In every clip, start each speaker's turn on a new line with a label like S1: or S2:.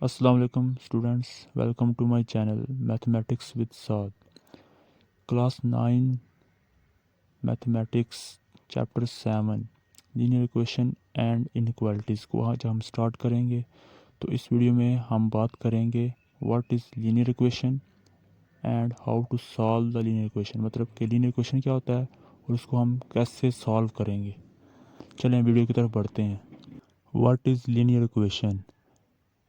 S1: Assalamu alaikum students, welcome to my channel Mathematics with Saad. Class 9 Mathematics Chapter 7 Linear Equation and Inequalities को आज हम start करेंगे। तो इस वीडियो में हम बात करेंगे what is linear equation and how to solve the linear equation, मतलब कि लीनियर इक्वेशन क्या होता है और उसको हम कैसे सॉल्व करेंगे। चलें वीडियो की तरफ बढ़ते हैं। What is linear equation?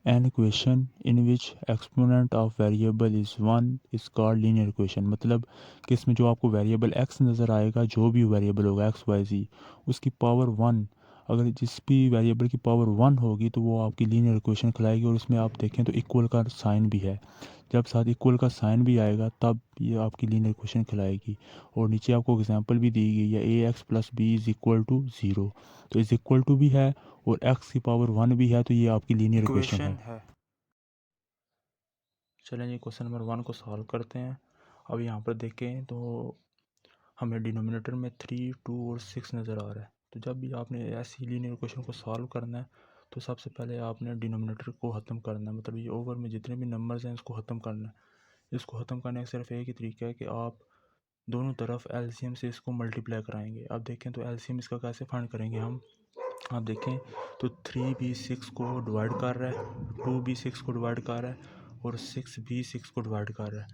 S1: An equation in which exponent of variable is 1 is called linear equation। मतलब कि इसमें जो आपको वेरिएबल x नज़र आएगा, जो भी वेरिएबल होगा x y z, उसकी पावर 1, अगर जिस भी वेरिएबल की पावर 1 होगी तो वो आपकी लीनियर इक्वेशन कहलाएगी। और इसमें आप देखें तो इक्वल का साइन भी है, जब साथ इक्वल का साइन भी आएगा तब ये आपकी लीनियर इक्वेशन कहलाएगी। और नीचे आपको एग्जांपल भी दी गई है, a x plus b is equal to 0, तो इज़ इक्वल टू भी है और x की पावर 1 भी है, तो ये आपकी लीनियर इक्वेशन है। चलें जी क्वेश्चन नंबर 1 को सॉल्व करते हैं। अब यहाँ पर देखें तो हमें डिनोमिनेटर में 3, 2 और 6 नज़र आ रहा है। तो जब भी आपने ऐसी लीनियर इक्वेशन को सॉल्व करना है तो सबसे पहले आपने डिनोमिनेटर को ख़त्म करना है, मतलब ये ओवर में जितने भी नंबर्स हैं इसको ख़त्म करना है। इसको ख़त्म करने का सिर्फ एक ही तरीका है कि आप दोनों तरफ एलसीएम से इसको मल्टीप्लाई कराएंगे। अब देखें तो एलसीएम इसका कैसे फाइंड करेंगे हम। आप देखें तो 3 भी 6 को डिवाइड कर रहा है, 2 भी 6 को डिवाइड कर रहा है और 6 भी 6 को डिवाइड कर रहा है।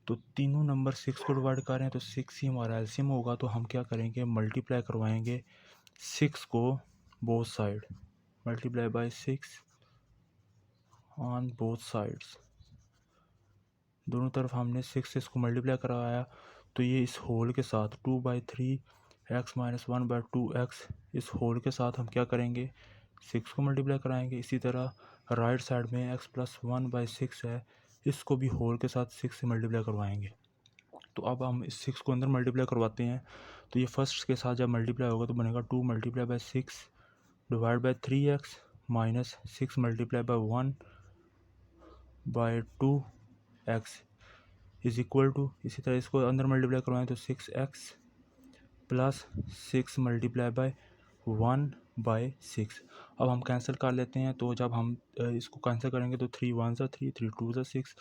S1: तो तीनों नंबर 6 को डिवाइड कर रहे हैं तो 6 ही हमारा एलसीएम होगा। तो हम क्या करेंगे, मल्टीप्लाई करवाएंगे 6 को both side, multiply by 6 on both sides. दोनों तरफ हमने 6 से इसको मल्टीप्लाई करवाया तो ये इस होल के साथ 2/3 x माइनस 1/2x, इस होल के साथ हम क्या करेंगे, 6 को मल्टीप्लाई कराएंगे। इसी तरह राइट साइड में x प्लस 1/6 है, इसको भी होल के साथ 6 से मल्टीप्लाई करवाएंगे। तो अब हम इस 6 को अंदर मल्टीप्लाई करवाते हैं तो ये फर्स्ट के साथ जब मल्टीप्लाई होगा तो बनेगा 2 multiply by 6 divide by 3x minus 6 multiply by 1/2x is equal to, इसी तरह इसको अंदर मल्टीप्लाई करवाएं तो 6x प्लस 6 मल्टीप्लाई बाय 1/6। अब हम कैंसिल कर लेते हैं, तो जब हम इसको कैंसिल करेंगे तो 3 1 ज़ा 3, 3 2 ज़ा 6,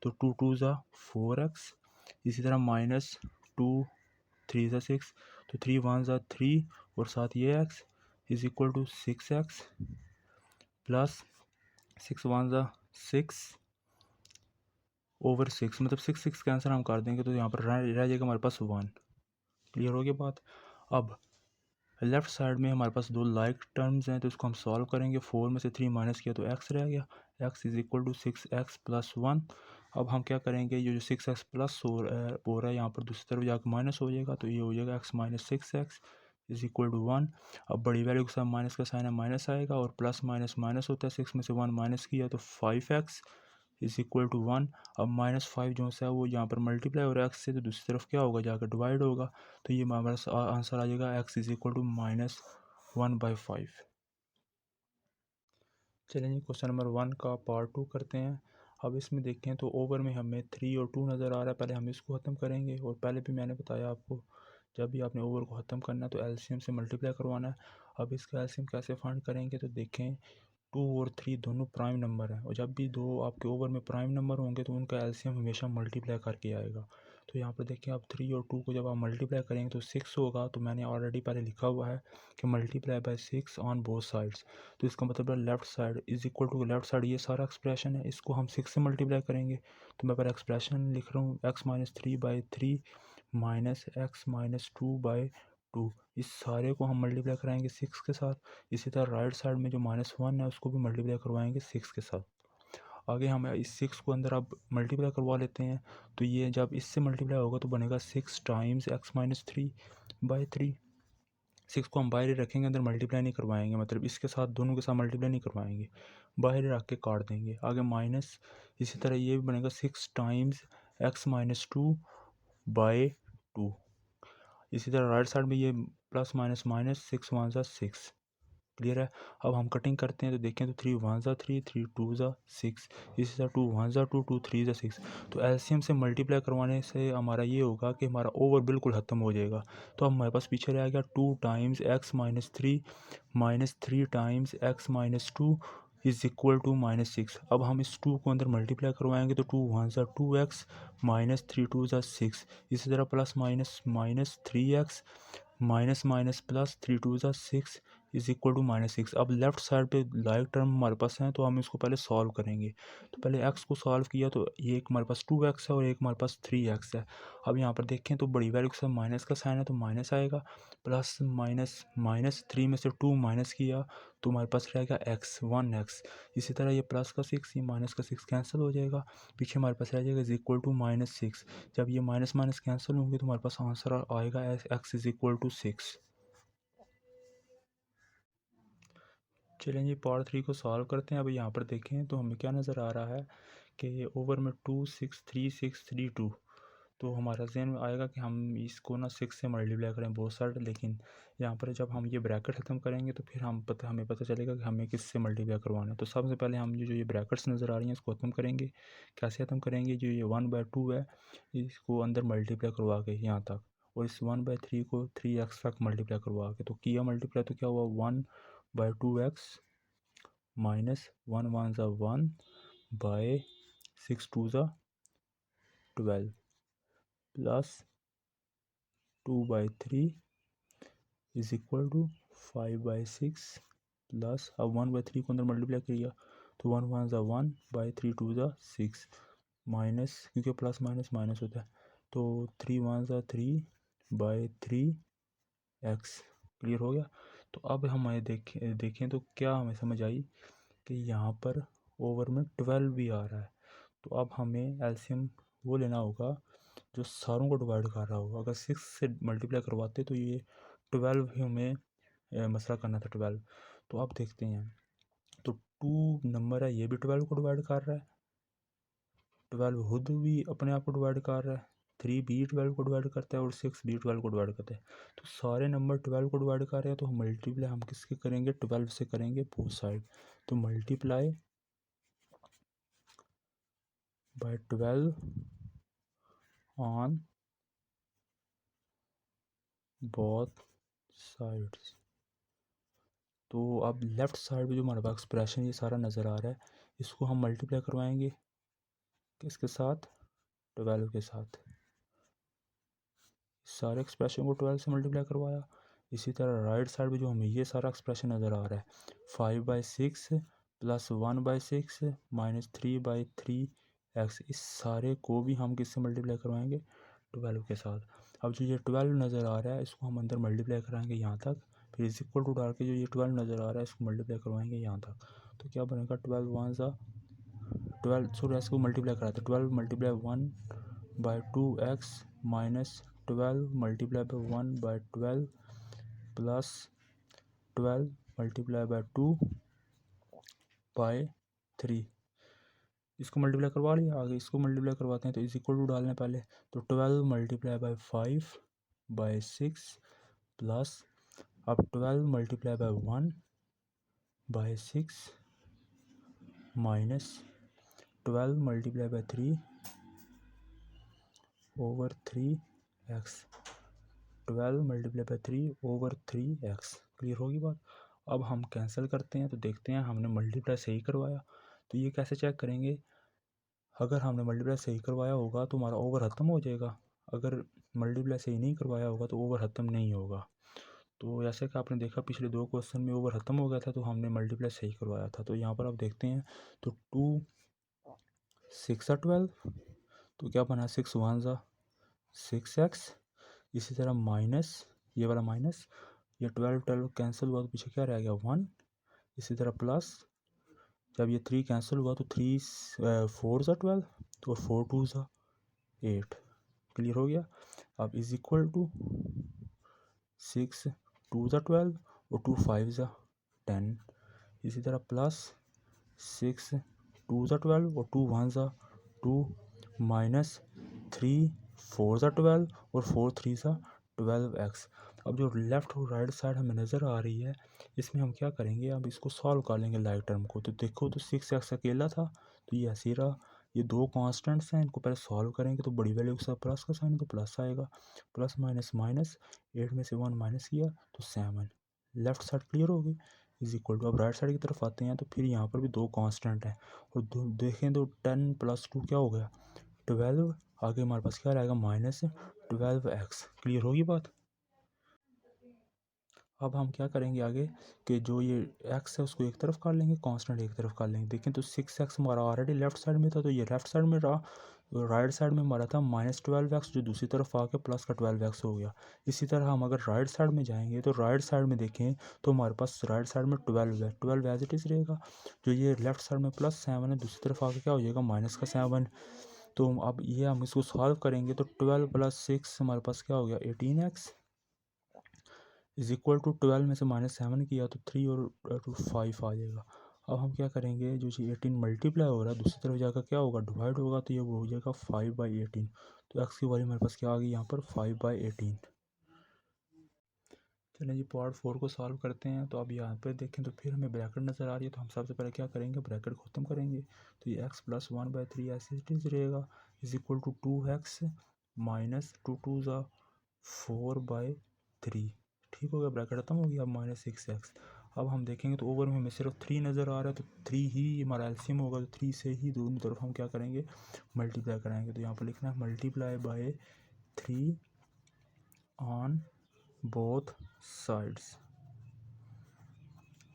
S1: तो 2 2 ज़ा 4x। इसी तरह माइनस 2 3 ज़ा 6, तो 3 1 ज़ा 3 और साथ ये x is equal to 6x plus 6 1 ज़ा 6 ओवर 6, मतलब 6 6 कैंसिल हम कर देंगे तो यहाँ पर रह जाएगा हमारे पास 1। क्लियर हो गया बात। अब लेफ़्ट साइड में हमारे पास दो लाइक टर्म्स हैं तो इसको हम सॉल्व करेंगे। 4 में से 3 माइनस किया तो x रह गया, x is equal to 6x plus 1। अब हम क्या करेंगे, ये जो 6x प्लस हो रहा है यहाँ पर दूसरी तरफ जाकर माइनस हो जाएगा, तो ये हो जाएगा x minus 6x is equal to 1। अब बड़ी वैल्यू के साथ माइनस का साइन है, माइनस आएगा और प्लस माइनस माइनस होता है। 6 में से 1 माइनस किया तो 5x इज़ इक्वल टू 1। अब -5 जो सा है वो यहाँ पर मल्टीप्लाई हो रहा है x से, तो दूसरी तरफ क्या होगा, जाकर डिवाइड होगा। तो ये हमारा आंसर आ जाएगा x इज़ इक्वल टू -1/5। चलिए जी क्वेश्चन नंबर 1 का पार्ट 2 करते हैं। अब इसमें देखें तो ओवर में हमें 3 और 2 नज़र आ रहा है। पहले हम इसको ख़त्म करेंगे और पहले भी मैंने बताया आपको, जब भी आपने ओवर को ख़त्म करना है तो एलसीएम से मल्टीप्लाई करवाना है। अब इसका एलसीएम कैसे फाइंड करेंगे, तो देखें 2 और 3 दोनों प्राइम नंबर हैं और जब भी दो आपके ओवर में प्राइम नंबर होंगे तो उनका एलसीएम हमेशा मल्टीप्लाई करके आएगा। तो यहाँ पर देखिए आप 3 और 2 को जब आप मल्टीप्लाई करेंगे तो 6 होगा। तो मैंने ऑलरेडी पहले लिखा हुआ है कि multiply by 6 on both sides. तो इसका मतलब है left side is equal to, left side ये सारा एक्सप्रेशन है, इसको हम 6 से मल्टीप्लाई करेंगे। तो मैं पर एक्सप्रेशन लिख रहा हूँ x minus 3/3 minus x minus 2/2, इस सारे को हम मल्टीप्लाई कराएंगे 6 के साथ। इसी तरह राइट साइड में जो -1 है उसको भी मल्टीप्लाई करवाएंगे 6 के साथ। आगे हम इस 6 को अंदर अब मल्टीप्लाई करवा लेते हैं, तो ये जब इससे मल्टीप्लाई होगा तो बनेगा 6 टाइम्स x माइनस 3/3। 6 को हम बाहर ही रखेंगे, अंदर मल्टीप्लाई नहीं करवाएंगे, मतलब इसके साथ दोनों के साथ मल्टीप्लाई नहीं करवाएंगे, बाहर ही रख के काट देंगे। आगे माइनस, इसी तरह ये भी बनेगा 6 टाइम्स x माइनस 2/2। इसी तरह राइट साइड में ये प्लस माइनस माइनस 6 1 ज़ा 6। क्लियर है। अब हम कटिंग करते हैं तो देखें तो 3 1 ज़ा 3, 3 2 ज़ा 6, इसी तरह 2 1 ज़ा 2, 2 3 ज़ा 6। तो एलसीएम से मल्टीप्लाई करवाने से हमारा ये होगा कि हमारा ओवर बिल्कुल ख़त्म हो जाएगा। तो अब हमारे पास पीछे रह गया 2 times x minus 3 times x minus 2 is equal to -6। अब हम इस 2 को अंदर मल्टीप्लाई करवाएंगे तो 2 वन ज़ा 2x माइनस 3 टू ज़ा 6। इसी तरह plus minus minus 3x minus minus plus 3 टू ज़ा 6 इज इक्वल टू -6। अब लेफ्ट साइड पे लाइक टर्म हमारे पास है तो हम इसको पहले सॉल्व करेंगे। तो पहले x को सॉल्व किया तो ये एक हमारे पास 2x है और एक हमारे पास 3x है। अब यहाँ पर देखें तो बड़ी वैल्यू के साथ माइनस का साइन है तो माइनस आएगा, प्लस माइनस माइनस 3 में से 2 माइनस किया तो हमारे पास रहेगा x 1x। इसी तरह ये प्लस का 6 ये माइनस का 6 कैंसिल हो जाएगा, पीछे हमारे पास रह जाएगा इज इक्वल टू -6। जब ये माइनस माइनस कैंसिल होंगे तो हमारे पास आंसर आएगा x इज इक्वल टू 6। चलें जी पार्ट 3 को सॉल्व करते हैं। अब यहाँ पर देखें तो हमें क्या नज़र आ रहा है कि ओवर में 2 6 3 6 3 2। तो हमारा ज़हन में आएगा कि हम इसको ना 6 से मल्टीप्लाई करें बोथ साइड, लेकिन यहाँ पर जब हम ये ब्रैकेट ख़त्म करेंगे तो फिर हमें पता चलेगा कि हमें किससे मल्टीप्लाई करवाना है। तो सबसे पहले हम जो ये ब्रैकेट्स नज़र आ रही हैं इसको ख़त्म करेंगे। कैसे ख़त्म करेंगे, जो ये 1/2 है इसको अंदर मल्टीप्लाई करवा के यहाँ तक, और इस 1/3 को 3x तक मल्टीप्लाई करवा के तो किया मल्टीप्लाई तो क्या हुआ 1/2x माइनस 1 वन ज़ा 1 बाय 6 टू ज़ा 12 plus 2/3 is equal to 5/6 plus अब 1/3 को अंदर मल्टीप्लाई किया तो 1 वन ज़ा 1 बाई 3 टू ज़ा 6 माइनस, क्योंकि प्लस माइनस माइनस होता है तो 3 वन ज़ा 3 बाई 3x। क्लियर हो गया। तो अब हमें देखें तो क्या हमें समझ आई कि यहाँ पर ओवर में 12 भी आ रहा है। तो अब हमें एलसीएम वो लेना होगा जो सारों को डिवाइड कर रहा होगा। अगर 6 से मल्टीप्लाई करवाते तो ये 12 भी हमें मसला करना था 12। तो अब देखते हैं तो 2 नंबर है ये भी 12 को डिवाइड कर रहा है, 12 खुद भी अपने आप को डिवाइड कर रहा है, 3 भी 12 को डिवाइड करता है और 6 भी 12 को डिवाइड करता है। तो सारे नंबर 12 को डिवाइड कर रहे हैं तो हम मल्टीप्लाई हम किसके करेंगे 12 से करेंगे बोथ साइड। तो multiply by 12 on both sides. तो अब लेफ़्ट साइड में जो हमारे पास एक्सप्रेशन ये सारा नज़र आ रहा है इसको हम मल्टीप्लाई करवाएंगे किसके साथ 12 के साथ। सारे एक्सप्रेशन को 12 से मल्टीप्लाई करवाया। इसी तरह राइट साइड में जो हमें ये सारा एक्सप्रेशन नज़र आ रहा है 5/6 प्लस 1/6 माइनस 3/3x, इस सारे को भी हम किससे मल्टीप्लाई करवाएंगे 12 के साथ। अब जो ये 12 नज़र आ रहा है इसको हम अंदर मल्टीप्लाई कराएंगे यहाँ तक, फिर इज इक्वल टू डाल के जो ये 12 नज़र आ रहा है इसको मल्टीप्लाई करवाएंगे यहाँ तक। तो क्या बनेगा 12 वन ज़ा 12 सॉरी इसको मल्टीप्लाई कराते 12 multiply 1/2x minus 12 multiply by 1/12 plus 12 multiply by 2/3। इसको मल्टीप्लाई करवा लिया, आगे इसको मल्टीप्लाई करवाते हैं तो इज इक्वल टू डालने पहले तो 12 मल्टीप्लाई बाय 5/6 प्लस अब 12 multiply by 1/6 minus 12 multiply by 3/3x 12 multiply by 3/3x। Clear होगी बात। अब हम कैंसिल करते हैं तो देखते हैं हमने मल्टीप्लाई सही करवाया। तो ये कैसे चेक करेंगे, अगर हमने मल्टीप्लाई सही करवाया होगा तो हमारा ओवर ख़त्म हो जाएगा, अगर मल्टीप्लाई सही नहीं करवाया होगा तो ओवर ख़त्म नहीं होगा। तो जैसे कि आपने देखा पिछले 2 क्वेश्चन में ओवर ख़त्म हो गया था तो हमने मल्टीप्लाई सही करवाया था। तो यहाँ पर आप देखते हैं तो 2 6 12 तो क्या बना 6 वन ज़ा 6x। इसी तरह माइनस ये वाला माइनस ये 12 कैंसिल हुआ तो पीछे क्या रह गया 1। इसी तरह प्लस जब ये 3 कैंसिल हुआ तो 3 4 ज़ा 12 तो 4 2 ज़ा 8। क्लियर हो गया। अब इज इक्वल टू 6 2 ज़ा 12 और 2 5 ज़ा 10। इसी तरह प्लस 6 2 ज़ा 12 और 2 1 ज़ा 2 माइनस 3 4 ज़ा 12 और 4 3 ज़ा 12x। अब जो लेफ़्ट और राइट साइड हमें नज़र आ रही है इसमें हम क्या करेंगे, अब इसको सॉल्व कर लेंगे लाइक टर्म को। तो देखो तो 6x अकेला था तो ये ऐसे ही रहा, ये 2 कांस्टेंट्स हैं इनको पहले सॉल्व करेंगे तो बड़ी वैल्यू के साथ प्लस का साइन तो प्लस आएगा, प्लस माइनस माइनस 8 में से 1 माइनस किया तो 7। लेफ़्ट साइड क्लियर होगी। इज इक्वल टू, अब राइट साइड की तरफ आते हैं तो फिर यहाँ पर भी दो कांस्टेंट हैं और देखें तो 10 + 2 क्या हो गया 12, आगे हमारे पास क्या रहेगा -12x। क्लियर होगी बात। अब हम क्या करेंगे आगे कि जो ये x है उसको एक तरफ कर लेंगे, कांस्टेंट एक तरफ कर लेंगे। देखें तो 6x हमारा ऑलरेडी लेफ्ट साइड में था तो ये लेफ्ट साइड में रहा, राइट साइड में हमारा था -12x जो दूसरी तरफ आके प्लस का 12x हो गया। इसी तरह हम अगर राइट साइड में जाएंगे तो राइट साइड में देखें तो हमारे पास राइट साइड में 12 है, 12 एज इट इज़ रहेगा। जो ये लेफ्ट साइड में +7 है दूसरी तरफ आके क्या हो जाएगा -7। तो अब ये हम इसको सॉल्व करेंगे तो 12 + 6 हमारे पास क्या हो गया 18x इज इक्वल टू 12 में से -7 किया तो 3 और 5 आ जाएगा। अब हम क्या करेंगे, जो चीज़ 18 मल्टीप्लाई हो रहा है दूसरी तरफ जाकर क्या होगा डिवाइड होगा, तो ये वो हो जाएगा 5/18। तो एक्स की वैल्यू हमारे पास क्या आ गई यहाँ पर 5/18। चलें जी पार्ट 4 को सॉल्व करते हैं। तो अब यहाँ पर देखें तो फिर हमें ब्रैकेट नज़र आ रही है, तो हम सबसे पहले क्या करेंगे ब्रैकेट ख़त्म करेंगे। तो ये x + 1/3 ऐसे इट इज़ रहेगा is equal to 2x minus 2 2 ज़ा 4/3। ठीक हो गया, ब्रैकेट खत्म हो गया। अब -6x। अब हम देखेंगे तो ओवर में हमें सिर्फ 3 नज़र आ रहा है, तो 3 ही हमारा एलसीएम होगा, तो 3 से ही दोनों तरफ हम क्या करेंगे मल्टीप्लाई कराएंगे। तो यहाँ पर लिखना है ×3 ऑन बोथ साइड्स।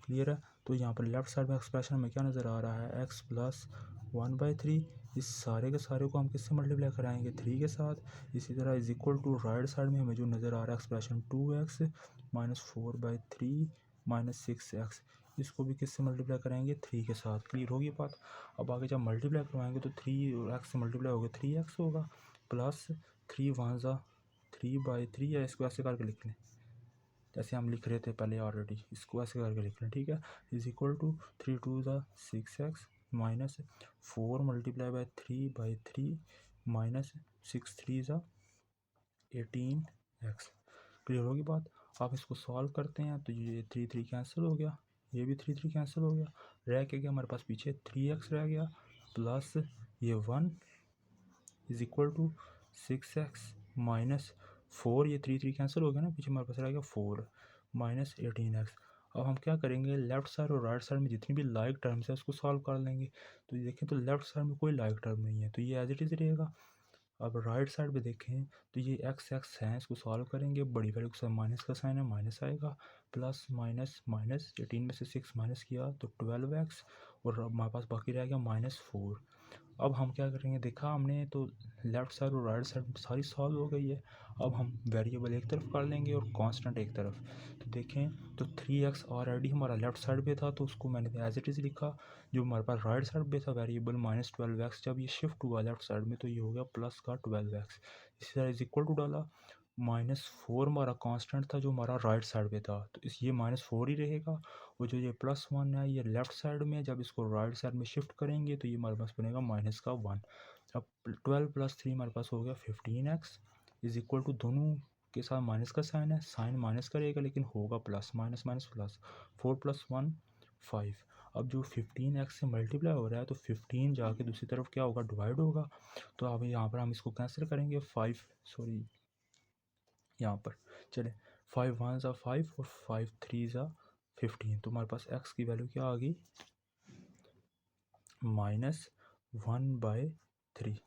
S1: क्लियर है। तो यहाँ पर लेफ्ट साइड में एक्सप्रेशन में क्या नज़र आ रहा है x + 1/3। इस सारे के सारे को हम किससे मल्टीप्लाई कराएंगे 3 के साथ। इसी तरह is equal to right side में हमें जो नज़र आ रहा है एक्सप्रेशन 2x - 4/3 - 6x, इसको भी किससे मल्टीप्लाई कराएंगे 3 के साथ। क्लियर होगी बात। अब आगे जब मल्टीप्लाई करवाएंगे तो 3x से मल्टीप्लाई होगा 3x होगा प्लस 3 1 ज़ा 3/3 है, इसको ऐसे करके लिख लें जैसे हम लिख रहे थे पहले ऑलरेडी, इसको ऐसे करके लिख लें। ठीक है, इज इक्वल टू 3 2 ज़ा 6x माइनस 4 × 3/3 माइनस 6 3 ज़ा 18x। क्लियर होगी बात। आप इसको सॉल्व करते हैं तो ये 3 3 कैंसिल हो गया, ये भी 3 3 कैंसिल हो गया, रह के गया हमारे पास पीछे 3x रह गया प्लस ये 1 is equal to 6x minus 4, ये 3 3 कैंसिल हो गया ना, पीछे हमारे पास रह गया 4 माइनस 18x। अब हम क्या करेंगे लेफ्ट साइड और राइट साइड में जितनी भी लाइक टर्म्स है उसको सॉल्व कर लेंगे। तो ये देखें तो लेफ्ट साइड में कोई लाइक टर्म नहीं है, तो ये एज इट इज़ रहेगा। अब राइट साइड पे देखें तो ये x है, इसको सॉल्व करेंगे, बड़ी वैल्यू के साथ माइनस का साइन है, माइनस आएगा प्लस माइनस माइनस 18 में से 6 माइनस किया तो 12x और हमारे पास बाकी रह गया -4। अब हम क्या करेंगे, देखा हमने तो लेफ़्ट साइड और राइट साइड सारी सॉल्व हो गई है। अब हम वेरिएबल एक तरफ कर लेंगे और कांस्टेंट एक तरफ। तो देखें तो 3x ऑलरेडी हमारा लेफ़्ट साइड पे था तो उसको मैंने एज इट इज़ लिखा। जो हमारे पास राइट साइड पे था वेरिएबल -12x, जब ये शिफ्ट हुआ लेफ्ट साइड में तो ये हो गया प्लस का 12x। इसी तरह इज इक्वल टू डाला, -4 हमारा कांस्टेंट था जो हमारा राइट साइड पे था, तो इस ये -4 ही रहेगा। और जो ये +1 है ये लेफ़्ट साइड में, जब इसको राइट साइड में शिफ्ट करेंगे तो ये हमारे पास बनेगा -1। अब 12 + 3 हमारे पास हो गया 15x इज इक्वल टू, दोनों के साथ माइनस का साइन है, साइन माइनस करेगा लेकिन होगा प्लस, माइनस माइनस प्लस, 4 + 1 5। अब जो 15x से मल्टीप्लाई हो रहा है तो 15 जाके दूसरी तरफ क्या होगा डिवाइड होगा। तो अब यहाँ पर हम इसको कैंसिल करेंगे 5 सॉरी यहाँ पर चले 5 1 ज़ा 5 और 5 3 ज़ा 15। तो हमारे पास x की वैल्यू क्या आ गई -1/3।